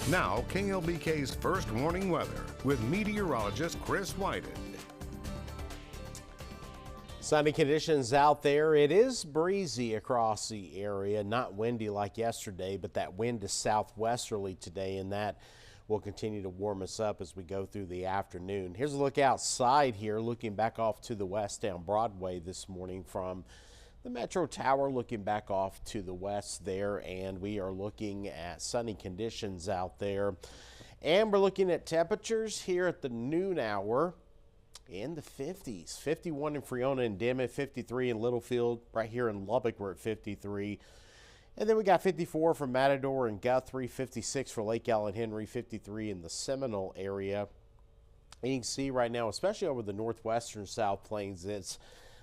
Now, KLBK's first warning weather with meteorologist Chris Whited. Sunny conditions out there. It is breezy across the area, not windy like yesterday, but that wind is southwesterly today, and that will continue to warm us up as we go through the afternoon. Here's a look outside here, looking back off to the west down Broadway this morning from the Metro Tower, looking back off to the west there, and we are looking at sunny conditions out there. And we're looking at temperatures here at the noon hour in the 50s. 51 in Freona and Dimmitt, 53 in Littlefield. Right here in Lubbock, we're at 53. And then we got 54 for Matador and Guthrie, 56 for Lake Allen Henry, 53 in the Seminole area. And you can see right now, especially over the northwestern South Plains, it's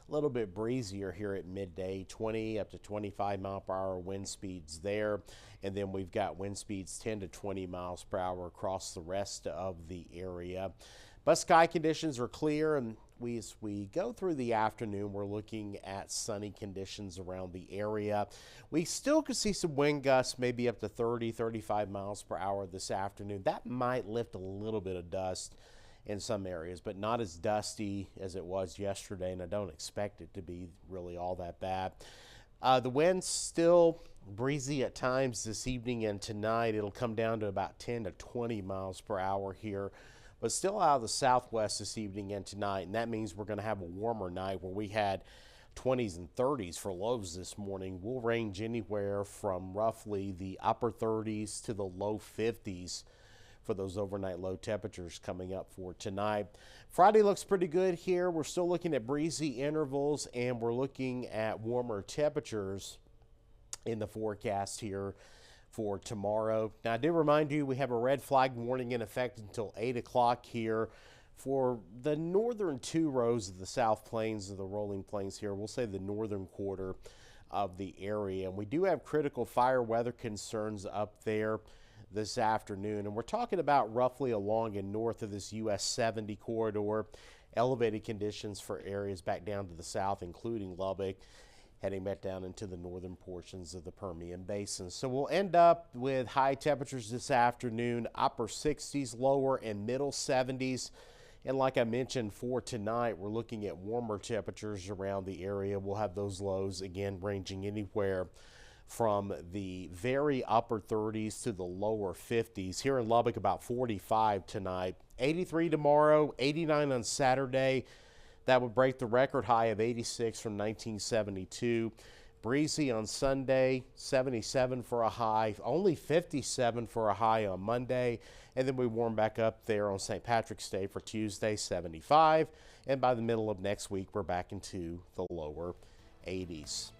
a little bit breezier here at midday, 20 up to 25 mile per hour wind speeds there. And then we've got wind speeds 10 to 20 miles per hour across the rest of the area. But sky conditions are clear, and as we go through the afternoon, we're looking at sunny conditions around the area. We still could see some wind gusts, maybe up to 30, 35 miles per hour this afternoon. That might lift a little bit of dust in some areas, but not as dusty as it was yesterday, and I don't expect it to be really all that bad. The wind's still breezy at times this evening and tonight. It'll come down to about 10 to 20 miles per hour here, but still out of the southwest this evening and tonight, and that means we're going to have a warmer night where we had 20s and 30s for lows this morning. We'll range anywhere from roughly the upper 30s to the low 50s for those overnight low temperatures coming up for tonight. Friday looks pretty good here. We're still looking at breezy intervals, and we're looking at warmer temperatures in the forecast here for tomorrow. Now, I do remind you we have a red flag warning in effect until 8 o'clock here for the northern two rows of the South Plains of the rolling plains here. We'll say the northern quarter of the area. And we do have critical fire weather concerns up there this afternoon, and we're talking about roughly along and north of this US 70 corridor. Elevated conditions for areas back down to the south, including Lubbock, heading back down into the northern portions of the Permian Basin. So we'll end up with high temperatures this afternoon, upper 60s, lower and middle 70s. And like I mentioned, for tonight, we're looking at warmer temperatures around the area. We'll have those lows again ranging anywhere from the very upper 30s to the lower 50s. Here in Lubbock, about 45 tonight, 83 tomorrow, 89 on Saturday. That would break the record high of 86 from 1972. Breezy on Sunday, 77 for a high, only 57 for a high on Monday. And then we warm back up there on St. Patrick's Day for Tuesday, 75. And by the middle of next week, we're back into the lower 80s.